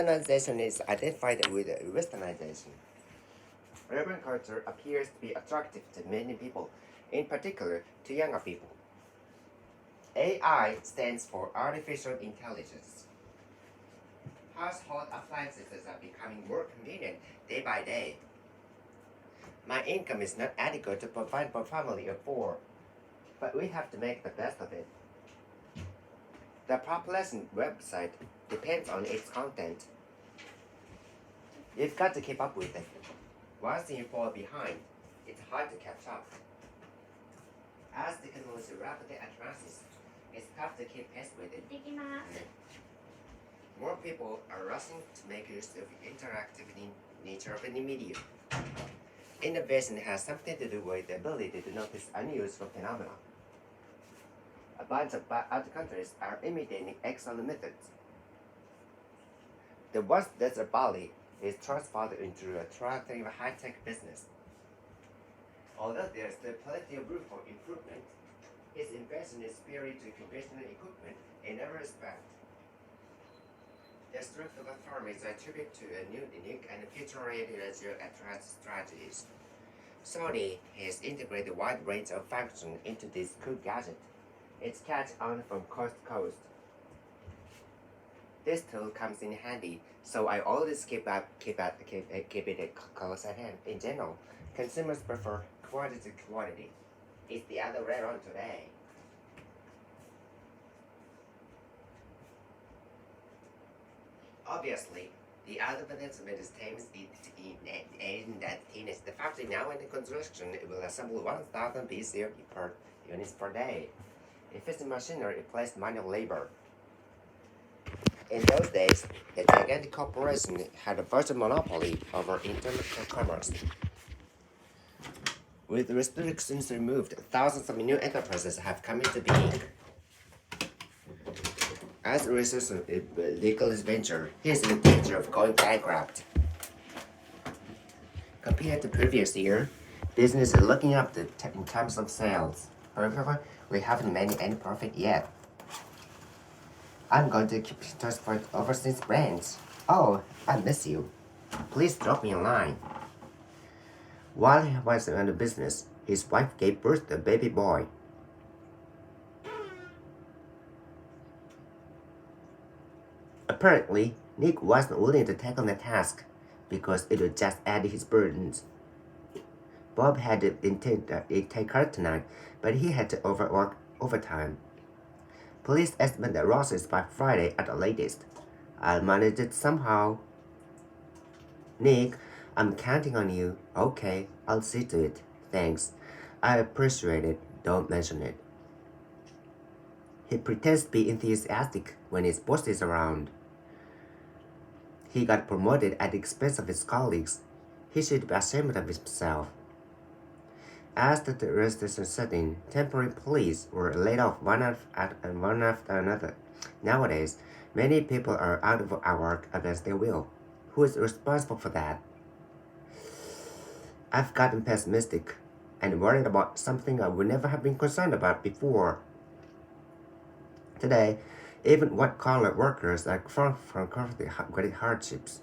Westernization is identified with westernization. Urban culture appears to be attractive to many people, in particular to younger people. AI stands for artificial intelligence. Household appliances are becoming more convenient day by day. My income is not adequate to provide for family of four, but we have to make the best of it. The population website depends on its content. You've got to keep up with it. Once you fall behind, it's hard to catch up. As technology rapidly advances, it's tough to keep pace with it. More people are rushing to make use of interactive nature of any medium. Innovation has something to do with the ability to notice unusual phenomena. A bunch of other countries are imitating excellent methods. The once desert Bali is transformed into a thriving high-tech business. Although there's still plenty of room for improvement, his invention is superior to conventional equipment in every respect. The strength of the firm is attributed to a new, unique, and future-oriented strategies. Sony has integrated a wide range of functions into this cool gadget. It's catch on from coast to coast. This tool comes in handy, so I always keep it close at hand. In general, consumers prefer quantity to quantity. It's the other way around today. Obviously, the advertisement is aimed at teenage. The factory now in construction will assemble 1,000 pieces per units per day. Efficient machinery replaced manual labor. In those days, the gigantic corporation had a virtual monopoly over internal commerce. With restrictions removed, thousands of new enterprises have come into being. As a result of legal venture, he is in danger of going bankrupt. Compared to previous year, business is looking up in terms of sales. However, we haven't made any profit yet. I'm going to keep in touch with overseas brands. Oh, I miss you. Please drop me a line. While he was in the business, his wife gave birth to a baby boy. Apparently, Nick wasn't willing to take on the task because it would just add his burdens. Bob had intended to take her tonight, but he had to overwork overtime. Police estimate the losses by Friday at the latest. I'll manage it somehow. Nick, I'm counting on you. Okay, I'll see to it. Thanks. I appreciate it. Don't mention it. He pretends to be enthusiastic when his boss is around. He got promoted at the expense of his colleagues. He should be ashamed of himself. As the residential setting, temporary police were laid off one after another. Nowadays, many people are out of work against their will. Who is responsible for that? I've gotten pessimistic and worried about something I would never have been concerned about before. Today, even white-collar workers are confronted with great hardships.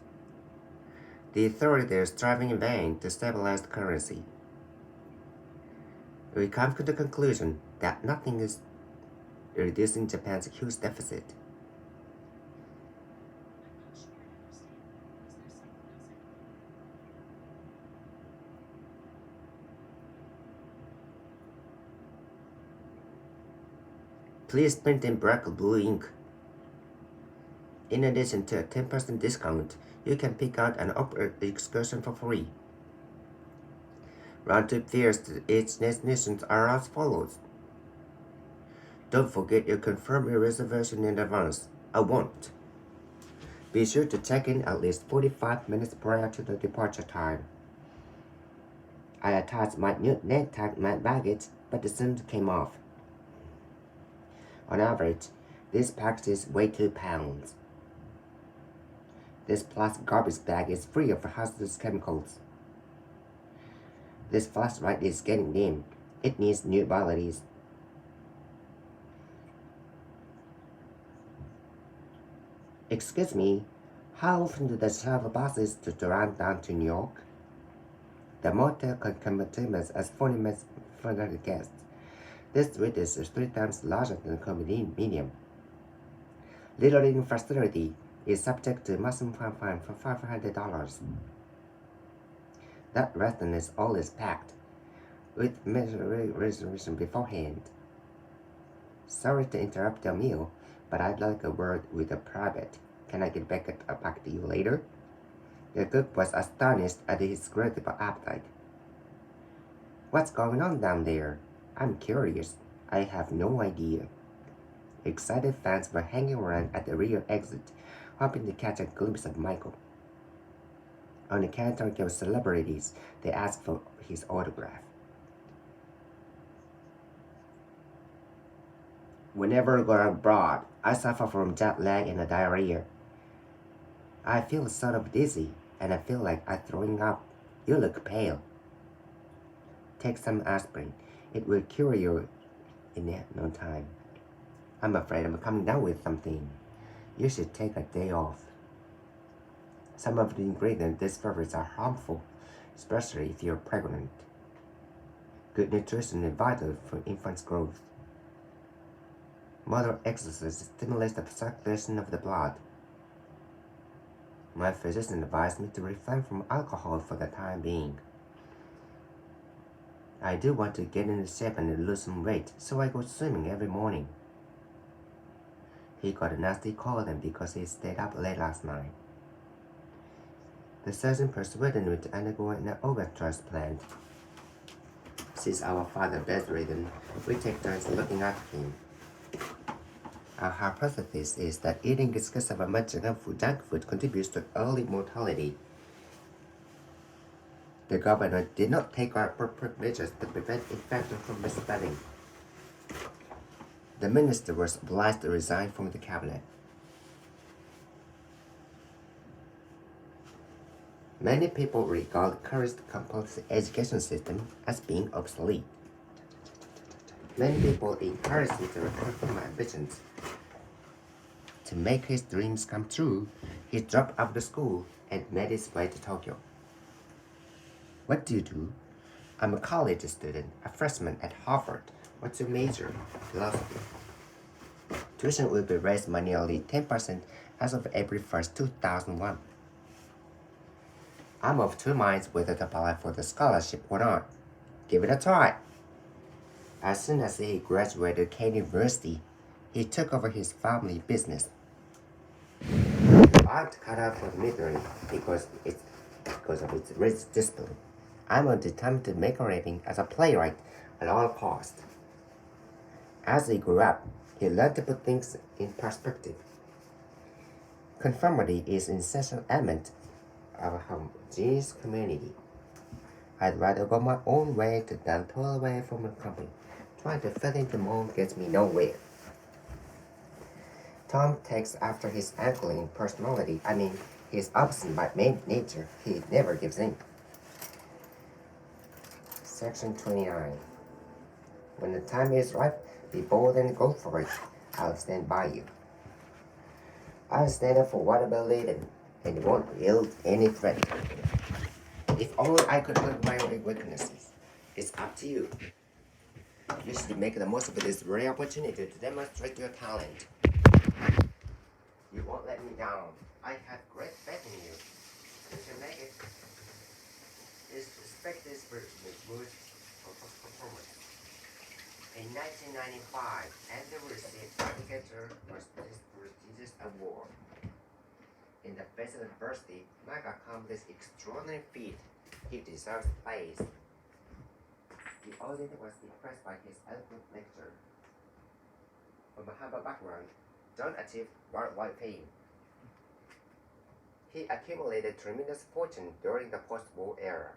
The authorities are striving in vain to stabilize the currency. We come to the conclusion that nothing is reducing Japan's huge deficit. Please print in black or blue ink. In addition to a 10% discount, you can pick out an upward excursion for free. Round-trip fares to each destination are as follows. Don't forget to confirm your reservation in advance. I won't. Be sure to check in at least 45 minutes prior to the departure time. I attached my new name tag to my baggage, but the sound came off. On average, this package weighs 2 pounds. This plastic garbage bag is free of hazardous chemicals. This flashlight is getting dim. It needs new batteries. Excuse me, How often do the travel buses to run down to New York? The motel accommodates as 40 minutes for the guests. This suite is 3 times larger than the condominium. Little living facility is subject to maximum fine for $500. That restaurant is always packed, with reservation beforehand. Sorry to interrupt your meal, but I'd like a word with a private. Can I get back to you later? The cook was astonished at his incredible appetite. What's going on down there? I'm curious. I have no idea. Excited fans were hanging around at the rear exit, hoping to catch a glimpse of Michael. On the counter of celebrities, they asked for his autograph. Whenever I go abroad, I suffer from jet lag and diarrhea. I feel sort of dizzy, and I feel like I'm throwing up. You look pale. Take some aspirin. It will cure you in no time. I'm afraid I'm coming down with something. You should take a day off. Some of the ingredients in this beverage are harmful, especially if you're pregnant. Good nutrition is vital for infant's growth. Moderate exercise stimulates the circulation of the blood. My physician advised me to refrain from alcohol for the time being. I do want to get into shape and lose some weight, so I go swimming every morning. He got a nasty cold because he stayed up late last night. The surgeon persuaded me to undergo an organ transplant. Since our father bedridden, we take turns looking after him. Our hypothesis is that eating excessive amounts of junk food contributes to early mortality. The governor did not take appropriate measures to prevent infection from spreading. The minister was obliged to resign from the cabinet. Many people regard the current compulsory education system as being obsolete. Many people encourage him to recover from ambitions. To make his dreams come true, he dropped out of school and made his way to Tokyo. What do you do? I'm a college student, a freshman at Harvard. What's your major? Philosophy. Tuition will be raised by nearly 10% as of April 1st, 2001. I'm of 2 minds whether to apply for the scholarship or not. Give it a try. As soon as he graduated Kane University, he took over his family business. I'm cut out for the military because of its rigid discipline. I'm determined to make a living as a playwright at all costs. As he grew up, he learned to put things in perspective. Conformity is an essential element of a homogeneous community. I'd rather go my own way than toil away from a company. Trying to fit into the mold gets me nowhere. Tom takes after his outgoing personality. He's obstinate by nature. He never gives in. Section 29. When the time is right, be bold and go for it. I'll stand by you. I'll stand up for what I believe in and won't yield any threat. If only I could put my weaknesses. It's up to you. You should make the most of this rare opportunity to demonstrate your talent. You won't let me down. I have great faith in you. You can make it. Expect this for performance. In 1995, Andrew received Navigator prestigious award. In the face of adversity, Mike accomplished extraordinary feat. He deserves praise. The audience was impressed by his eloquent lecture. From a humble background, John achieved worldwide fame. He accumulated tremendous fortune during the post-war era.